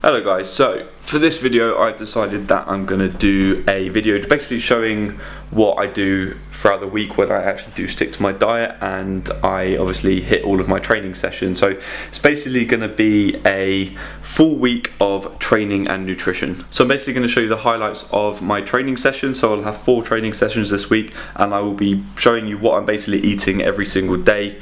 Hello guys, so for this video I decided that I'm going to do a video basically showing what I do throughout the week when I actually do stick to my diet and I obviously hit all of my training sessions. So it's basically going to be a full week of training and nutrition. So I'm basically going to show you the highlights of my training sessions. So I'll have 4 training sessions this week and I will be showing you what I'm basically eating every single day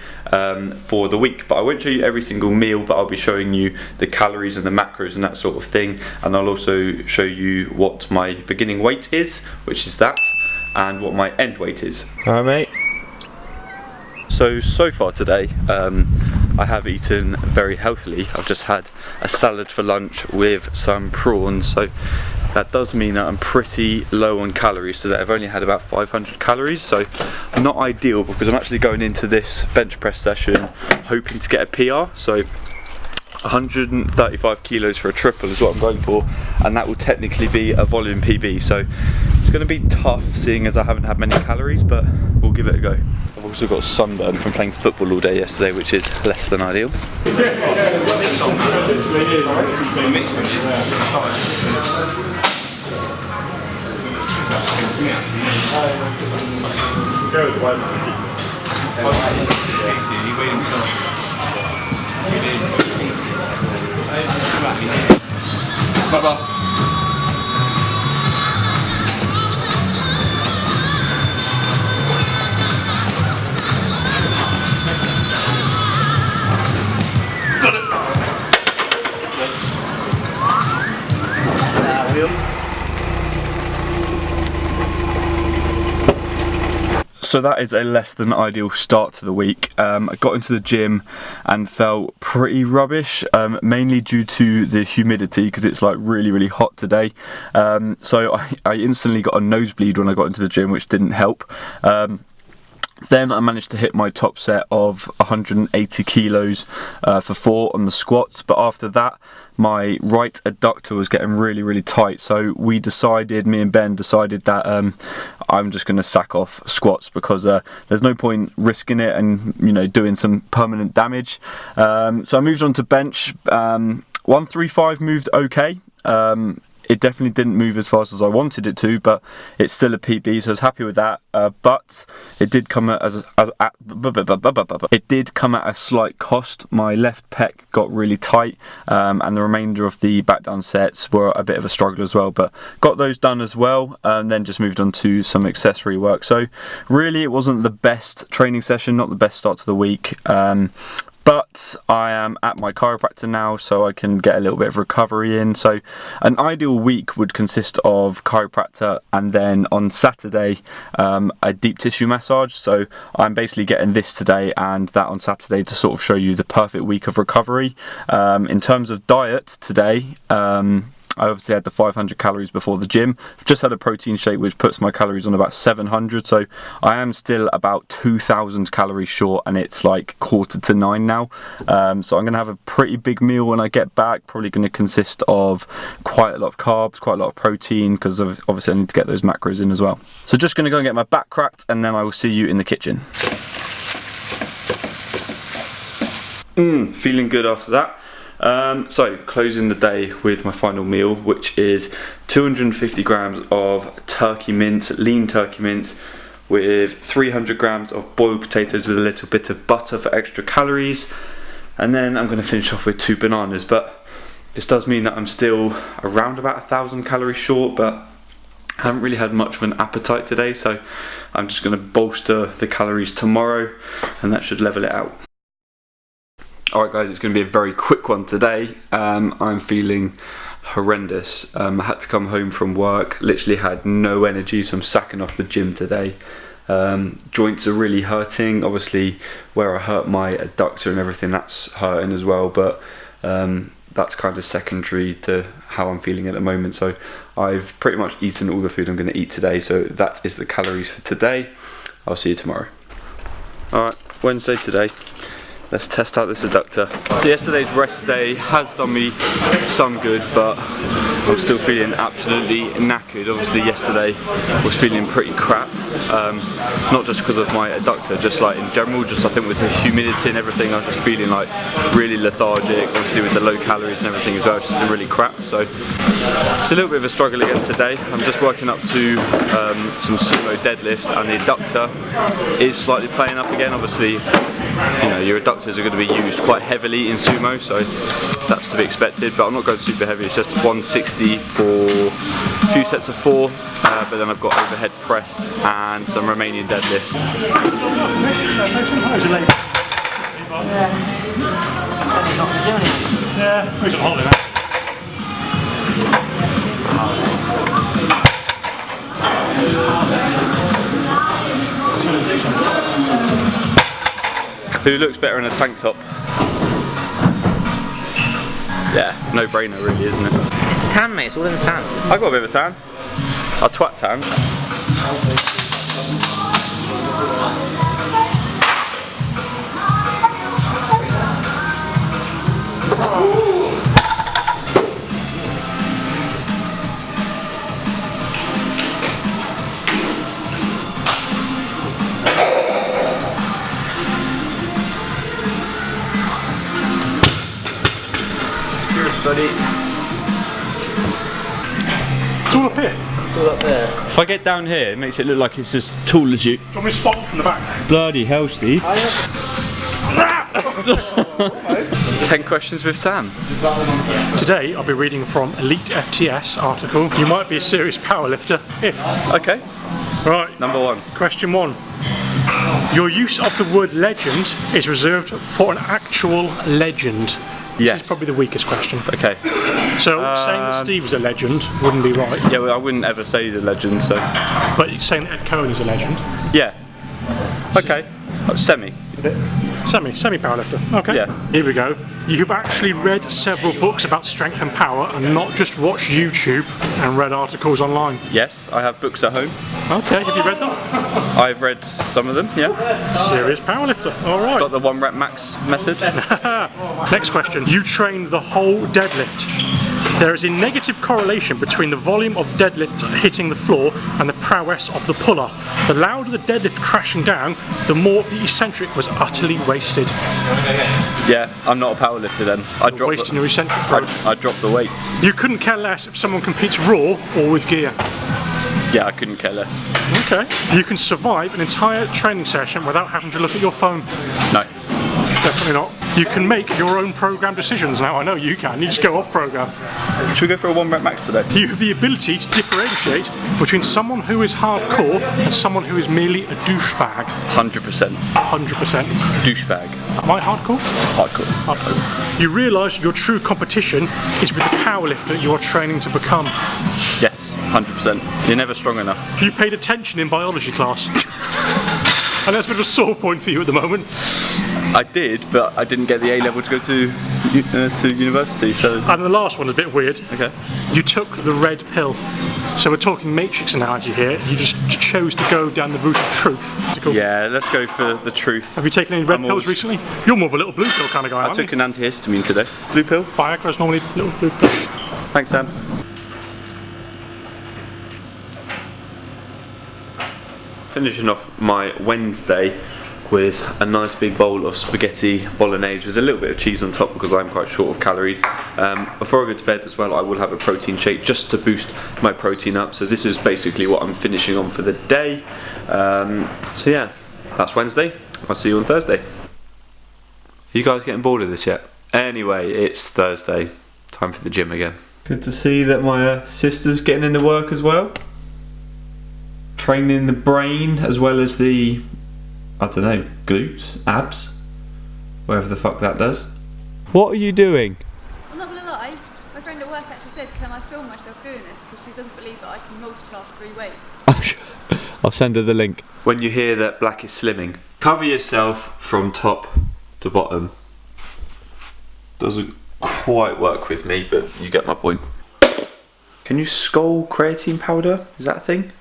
for the week. But I won't show you every single meal, but I'll be showing you the calories and the macros and that sort of thing. And I'll also show you what my beginning weight is, which is that, and what my end weight is. Alright mate. So far today, I have eaten very healthily. I've just had a salad for lunch with some prawns, so that does mean that I'm pretty low on calories. So that I've only had about 500 calories, so not ideal because I'm actually going into this bench press session hoping to get a PR. So 135 kilos for a triple is what I'm going for, and that will technically be a volume PB, so it's going to be tough seeing as I haven't had many calories, but we'll give it a go. I've also got sunburn from playing football all day yesterday, which is less than ideal. Bye-bye. So that is a less than ideal start to the week. I got into the gym and felt pretty rubbish, mainly due to the humidity because it's like really hot today. So I instantly got a nosebleed when I got into the gym, which didn't help. Then I managed to hit my top set of 180 kilos for 4 on the squats, but after that my right adductor was getting really tight, so me and Ben decided that I'm just going to sack off squats because there's no point risking it and doing some permanent damage. So I moved on to bench. 135 moved okay. It definitely didn't move as fast as I wanted it to, but it's still a PB, so I was happy with that. But it did come at a slight cost. My left pec got really tight, and the remainder of the back down sets were a bit of a struggle as well. But got those done as well, and then just moved on to some accessory work. So really, it wasn't the best training session, not the best start to the week. But I am at my chiropractor now, so I can get a little bit of recovery in. So an ideal week would consist of chiropractor and then on Saturday a deep tissue massage. So I'm basically getting this today and that on Saturday to sort of show you the perfect week of recovery. In terms of diet today, I obviously had the 500 calories before the gym. I've just had a protein shake which puts my calories on about 700, so I am still about 2,000 calories short and it's like 8:45 now. So I'm going to have a pretty big meal when I get back, probably going to consist of quite a lot of carbs, quite a lot of protein, because obviously I need to get those macros in as well. So just going to go and get my back cracked and then I will see you in the kitchen. Feeling good after that. So closing the day with my final meal, which is 250 grams of turkey mince, lean turkey mince, with 300 grams of boiled potatoes with a little bit of butter for extra calories, and then I'm going to finish off with 2 bananas. But this does mean that I'm still around about 1,000 calories short, but I haven't really had much of an appetite today, so I'm just going to bolster the calories tomorrow and that should level it out. Alright guys, it's going to be a very quick one today. I'm feeling horrendous. I had to come home from work, literally had no energy, so I'm sacking off the gym today. Joints are really hurting. Obviously where I hurt my adductor and everything, that's hurting as well, but that's kind of secondary to how I'm feeling at the moment. So I've pretty much eaten all the food I'm going to eat today, so that is the calories for today. I'll see you tomorrow. Alright, Wednesday today. Let's test out this adductor. So yesterday's rest day has done me some good, but I'm still feeling absolutely knackered. Obviously yesterday I was feeling pretty crap. not just because of my adductor, just like in general, just I think with the humidity and everything, I was just feeling like really lethargic, obviously with the low calories and everything as well. It's just been really crap, so it's a little bit of a struggle again today. I'm just working up to some sumo deadlifts, and the adductor is slightly playing up again. Obviously, you know, your adductors are going to be used quite heavily in sumo, so that's to be expected, but I'm not going super heavy. It's just 160 for a few sets of 4, but then I've got overhead press and some Romanian deadlifts. Who looks better in a tank top? Yeah, no brainer really, isn't it? It's the tan, mate, it's all in the tan. I got a bit of a tan. A twat tan. Buddy. It's all up here. It's all up there. If I get down here, it makes it look like it's as tall as you. Do you want me to spot from the back? Bloody hell, Steve. 10 questions with Sam. Today I'll be reading from Elite FTS article. You might be a serious powerlifter if. Okay. Right. Number 1. Question 1. Your use of the word legend is reserved for an actual legend. Yes. This is probably the weakest question. Okay. So saying that Steve is a legend wouldn't be right. Yeah, well, I wouldn't ever say he's a legend, so. But saying that Ed Cohen is a legend. Yeah. Okay. Oh, semi. Semi powerlifter. Okay. Yeah. Here we go. You've actually read several books about strength and power and not just watched YouTube and read articles online. Yes, I have books at home. Okay, have you read them? I've read some of them, yeah. Serious powerlifter. Alright. Got the 1 rep max method. Next question. You train the whole deadlift. There is a negative correlation between the volume of deadlift hitting the floor and the prowess of the puller. The louder the deadlift crashing down, the more the eccentric was utterly wasted. Yeah, I'm not a powerlifter then. I drop Wasting your eccentric, bro. I drop the weight. You couldn't care less if someone competes raw or with gear. Yeah, I couldn't care less. Okay. You can survive an entire training session without having to look at your phone. No. Definitely not. You can make your own program decisions now. I know you can. You just go off program. Should we go for a 1 rep max today? You have the ability to differentiate between someone who is hardcore and someone who is merely a douchebag. 100%. 100%. Douchebag. Am I hardcore? Hardcore. Hardcore. You realise your true competition is with the powerlifter you are training to become. Yes, 100%. You're never strong enough. You paid attention in biology class. And that's a bit of a sore point for you at the moment. I did, but I didn't get the A level to go to university, so. And the last one is a bit weird. Okay. You took the red pill. So we're talking matrix analogy here. You just chose to go down the route of truth. Yeah, let's go for the truth. Have you taken any red pills recently? You're more of a little blue pill kind of guy, aren't you? I took an antihistamine today. Blue pill? Viagra's normally a little blue pill. Thanks, Sam. Finishing off my Wednesday with a nice big bowl of spaghetti bolognese with a little bit of cheese on top because I'm quite short of calories. Before I go to bed as well, I will have a protein shake just to boost my protein up. So this is basically what I'm finishing on for the day. So yeah, that's Wednesday. I'll see you on Thursday. Are you guys getting bored of this yet? Anyway, it's Thursday. Time for the gym again. Good to see that my sister's getting in the work as well. Training the brain as well as the, I don't know, glutes, abs, whatever the fuck that does. What are you doing? I'm not gonna lie, my friend at work actually said, can I film myself doing this? Because she doesn't believe that I can multitask 3 ways. I'll send her the link. When you hear that black is slimming, cover yourself from top to bottom. Doesn't quite work with me, but you get my point. Can you skull creatine powder? Is that a thing?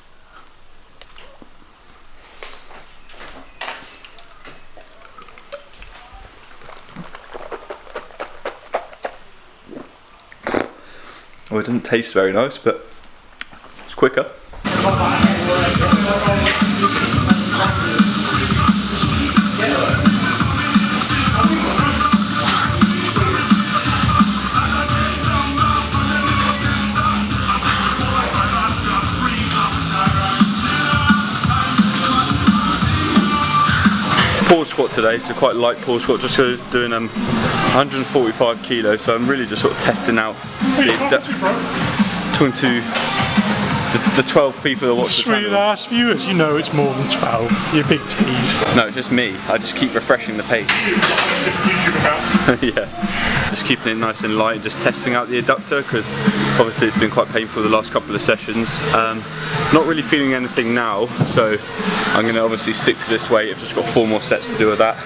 Oh, it doesn't taste very nice, but it's quicker. pause squat today, so quite light pause squat, just doing 145 kilos, so I'm really just sort of testing out talking to the 12 people that watch the channel. Sweet ass viewers, you know it's more than 12, you big tease. No, just me, I just keep refreshing the page. YouTube account. Yeah, just keeping it nice and light, just testing out the adductor, because obviously it's been quite painful the last couple of sessions. Not really feeling anything now, so I'm going to obviously stick to this weight. I've just got 4 more sets to do with that,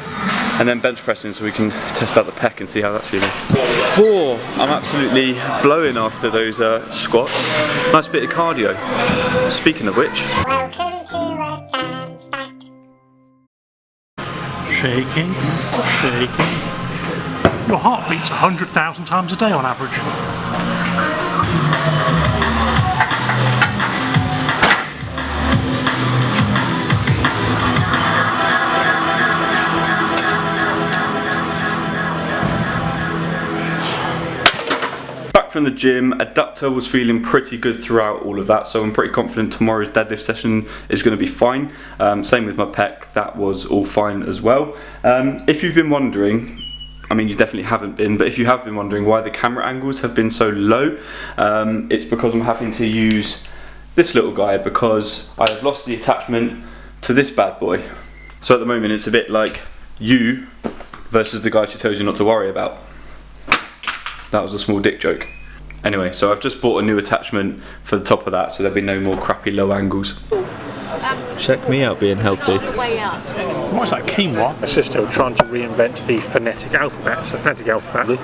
and then bench pressing so we can test out the pec and see how that's feeling. Oh, I'm absolutely blowing after those squats. Nice bit of cardio. Speaking of which, Welcome to a Sam Fact. Shaking, shaking. Your heart beats 100,000 times a day on average. from the gym, adductor was feeling pretty good throughout all of that, so I'm pretty confident tomorrow's deadlift session is going to be fine. Same with my pec, that was all fine as well. If you've been wondering, I mean you definitely haven't been, but if you have been wondering why the camera angles have been so low, it's because I'm having to use this little guy because I have lost the attachment to this bad boy. So at the moment it's a bit like you versus the guy she tells you not to worry about. That was a small dick joke. Anyway, so I've just bought a new attachment for the top of that so there'll be no more crappy low angles. Check me out being healthy. What is that, quinoa? My sister trying to reinvent the phonetic alphabet. It's a phonetic alphabet.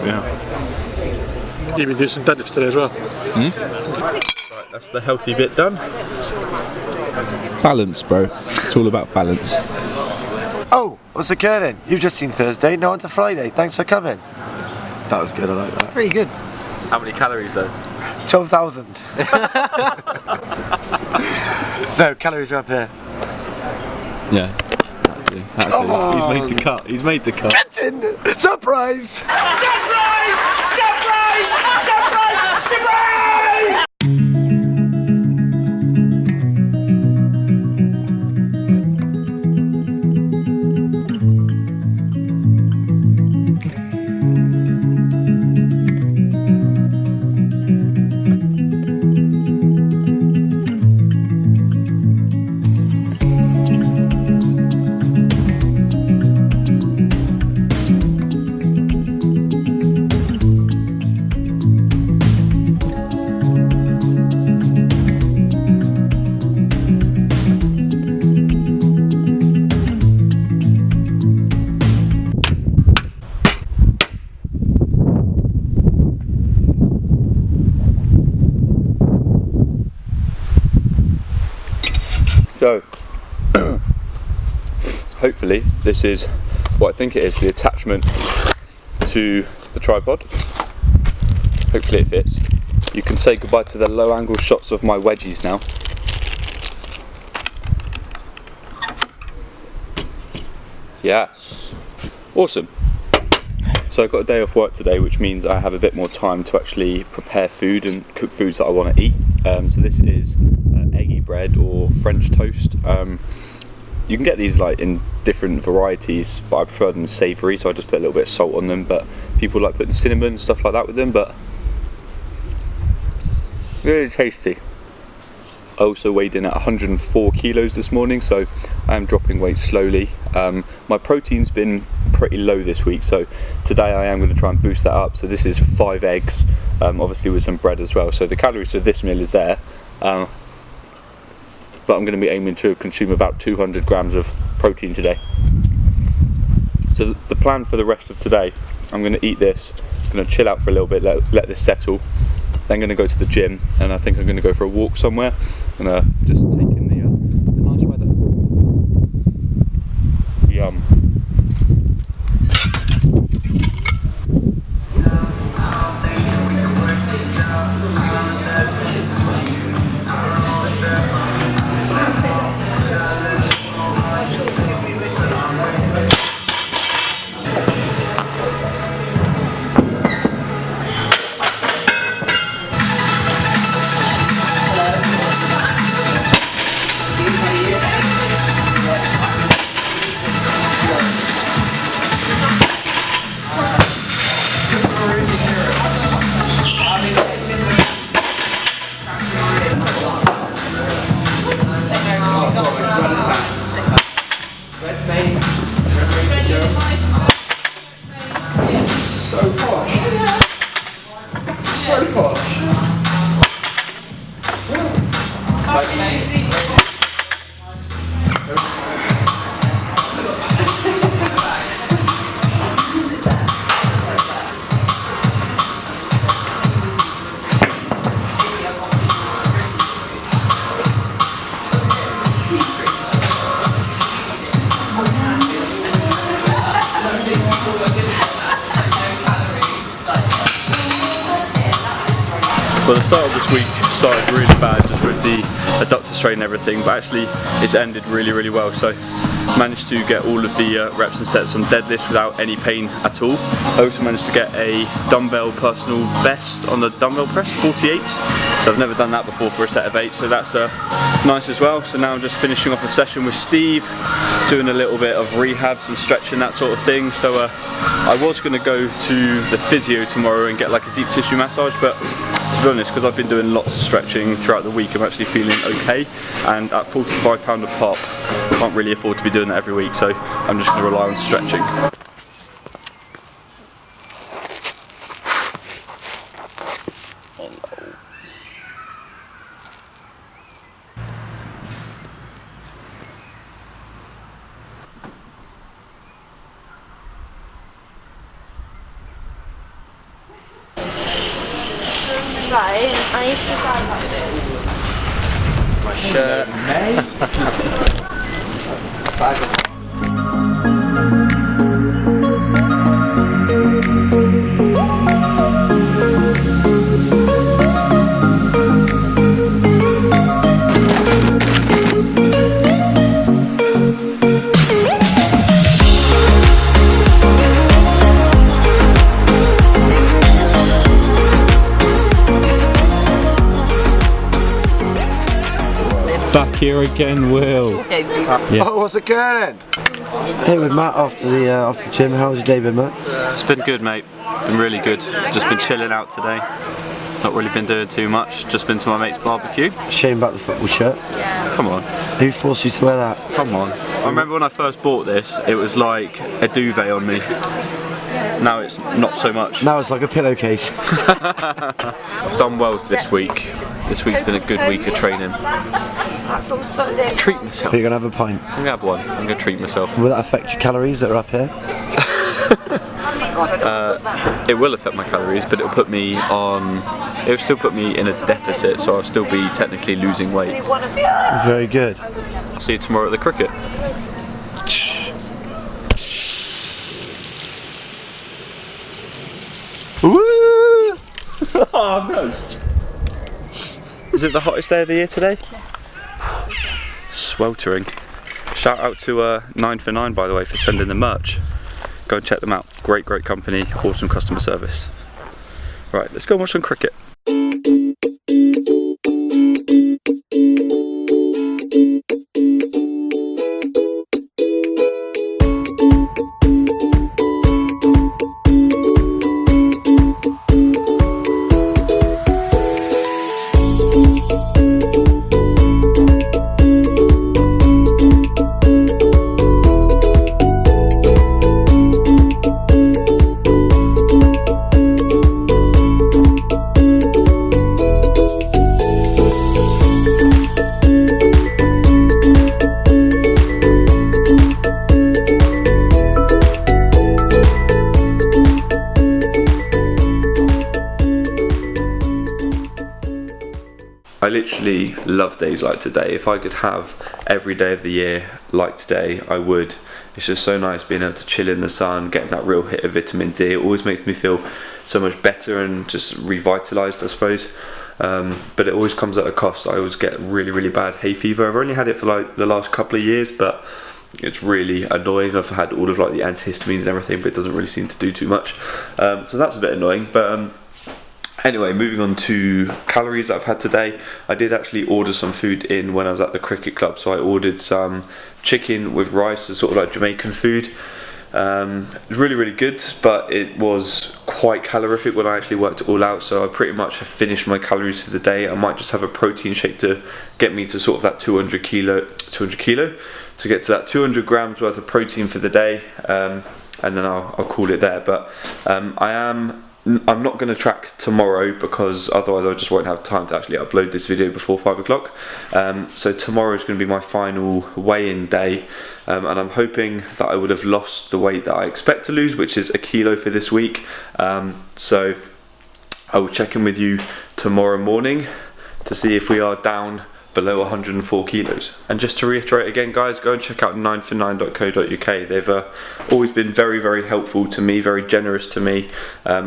Yeah. You've been doing some deadlifts today as well. Right, that's the healthy bit done. Balance, bro. It's all about balance. Oh, what's occurring? You've just seen Thursday, now on to Friday. Thanks for coming. That was good, I like that. Pretty good. How many calories though? 12,000. No, calories are up here. Yeah. Actually, he's made the cut. He's made the cut. Get in! Surprise! Surprise! Surprise! Surprise! Surprise! So, hopefully this is what I think it is, the attachment to the tripod. Hopefully it fits. You can say goodbye to the low angle shots of my wedgies now. Yes, awesome. So I've got a day off work today, which means I have a bit more time to actually prepare food and cook foods that I want to eat. So this is eggy bread or French toast. You can get these like in different varieties, but I prefer them savoury, so I just put a little bit of salt on them. But people like putting cinnamon and stuff like that with them, but really tasty. I also weighed in at 104 kilos this morning, so I am dropping weight slowly. My protein's been pretty low this week, so today I am going to try and boost that up. So this is 5 eggs, obviously with some bread as well. So the calories of this meal is there, but I'm going to be aiming to consume about 200 grams of protein today. So the plan for the rest of today, I'm going to eat this, I'm going to chill out for a little bit, let this settle. Then going to go to the gym, and I think I'm going to go for a walk somewhere. I'm going to just take in the nice weather. Yum. Well, the start of this week started really bad just with the adductor strain and everything, but actually it's ended really well. So managed to get all of the reps and sets on deadlifts without any pain at all. I also managed to get a dumbbell personal best on the dumbbell press, 48. So I've never done that before for a set of 8, so that's nice as well. So now I'm just finishing off the session with Steve, doing a little bit of rehab, some stretching, that sort of thing. So I was going to go to the physio tomorrow and get like a deep tissue massage, but to be honest, because I've been doing lots of stretching throughout the week, I'm actually feeling okay, and at £45 a pop, I can't really afford to be doing that every week, so I'm just going to rely on stretching. Right, I used to sound like this. My shirt. Back here again, Will. Yeah. Oh, what's occurring? Hey, with Matt after the gym. How's your day been, Matt? It's been good, mate. Been really good. Just been chilling out today. Not really been doing too much. Just been to my mate's barbecue. Shame about the football shirt. Come on. Who forced you to wear that? Come on. I remember when I first bought this, it was like a duvet on me. Now it's not so much. Now it's like a pillowcase. I've done well this week. This week's been a good week of training. That's on Sunday. Treat myself. But you're going to have a pint. I'm going to have one. I'm going to treat myself. Will that affect your calories that are up here? It will affect my calories, but it'll put me on. It'll still put me in a deficit, so I'll still be technically losing weight. Very good. I'll see you tomorrow at the cricket. Woo! Oh no! Is it the hottest day of the year today? Sweltering. Shout out to 9 for 9, by the way, for sending the merch. Go and check them out. Great company, awesome customer service. Right, let's go and watch some cricket. I literally love days like today. If I could have every day of the year like today, I would. It's just so nice being able to chill in the sun, getting that real hit of vitamin D. It always makes me feel so much better and just revitalised, I suppose. But it always comes at a cost. I always get really bad hay fever. I've only had it for like the last couple of years, but it's really annoying. I've had all of like the antihistamines and everything, but it doesn't really seem to do too much. So that's a bit annoying. But anyway, moving on to calories that I've had today. I did actually order some food in when I was at the cricket club. So I ordered some chicken with rice, so sort of like Jamaican food. It was really good, but it was quite calorific when I actually worked it all out. So I pretty much have finished my calories for the day. I might just have a protein shake to get me to sort of that 200 kilo to get to that 200 grams worth of protein for the day, and then I'll call it there. But I'm not going to track tomorrow because otherwise I just won't have time to actually upload this video before 5 o'clock. So tomorrow is going to be my final weigh-in day, and I'm hoping that I would have lost the weight that I expect to lose, which is a kilo for this week. So I will check in with you tomorrow morning to see if we are down below 104 kilos. And just to reiterate again, guys, go and check out 9for9.co.uk. They've always been very, very helpful to me, very generous to me,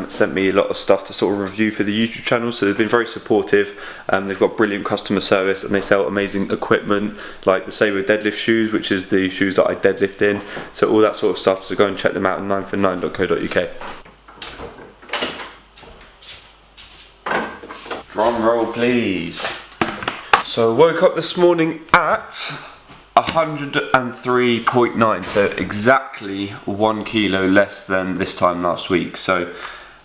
sent me a lot of stuff to sort of review for the YouTube channel, so they've been very supportive. They've got brilliant customer service, and they sell amazing equipment like the Sabre deadlift shoes, which is the shoes that I deadlift in, so all that sort of stuff. So go and check them out at 9for9.co.uk. Drum roll, please. So I woke up this morning at 103.9, so exactly 1 kilo less than this time last week. So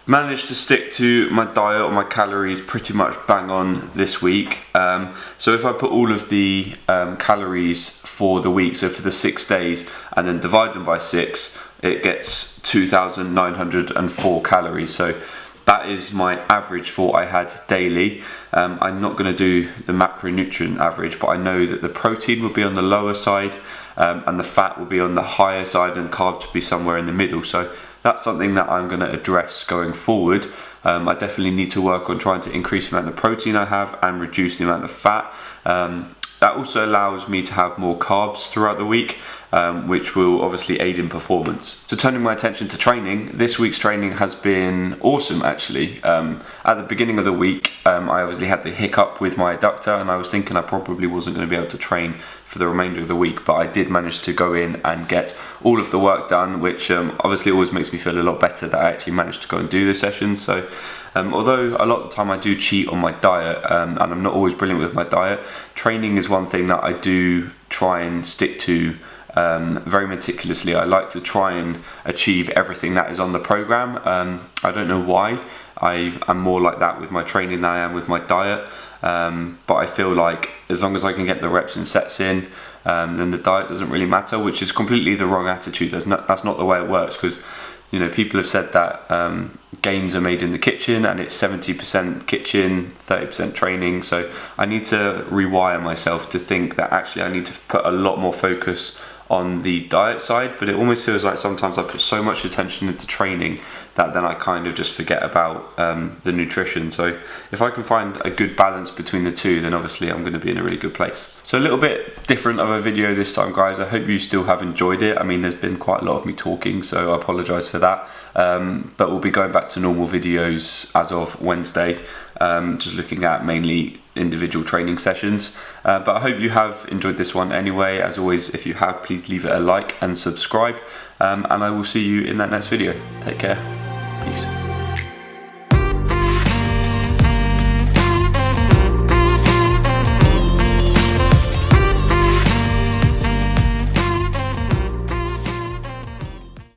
managed to stick to my diet or my calories pretty much bang on this week. So if I put all of the calories for the week, so for the 6 days, and then divide them by 6, it gets 2,904 calories. So that is my average for what I had daily. I'm not going to do the macronutrient average, but I know that the protein will be on the lower side, and the fat will be on the higher side, and carbs will be somewhere in the middle. So that's something that I'm going to address going forward. I definitely need to work on trying to increase the amount of protein I have and reduce the amount of fat. That also allows me to have more carbs throughout the week, which will obviously aid in performance. So turning my attention to training, this week's training has been awesome actually. At the beginning of the week, I obviously had the hiccup with my adductor, and I was thinking I probably wasn't going to be able to train for the remainder of the week, but I did manage to go in and get all of the work done, which obviously always makes me feel a lot better that I actually managed to go and do the sessions. So although a lot of the time I do cheat on my diet, and I'm not always brilliant with my diet, training is one thing that I do try and stick to very meticulously. I like to try and achieve everything that is on the program. I don't know why. I'm more like that with my training than I am with my diet, but I feel like as long as I can get the reps and sets in, then the diet doesn't really matter, which is completely the wrong attitude. That's not the way it works, because you know, people have said that gains are made in the kitchen, and it's 70% kitchen, 30% training. So I need to rewire myself to think that actually I need to put a lot more focus on the diet side, but it almost feels like sometimes I put so much attention into training that then I kind of just forget about the nutrition. So if I can find a good balance between the two, then obviously I'm going to be in a really good place. So a little bit different of a video this time, guys. I hope you still have enjoyed it. I mean, there's been quite a lot of me talking, so I apologise for that, but we'll be going back to normal videos as of Wednesday, just looking at mainly individual training sessions, but I hope you have enjoyed this one anyway. As always, if you have, please leave it a like and subscribe, and I will see you in that next video. Take care. Peace.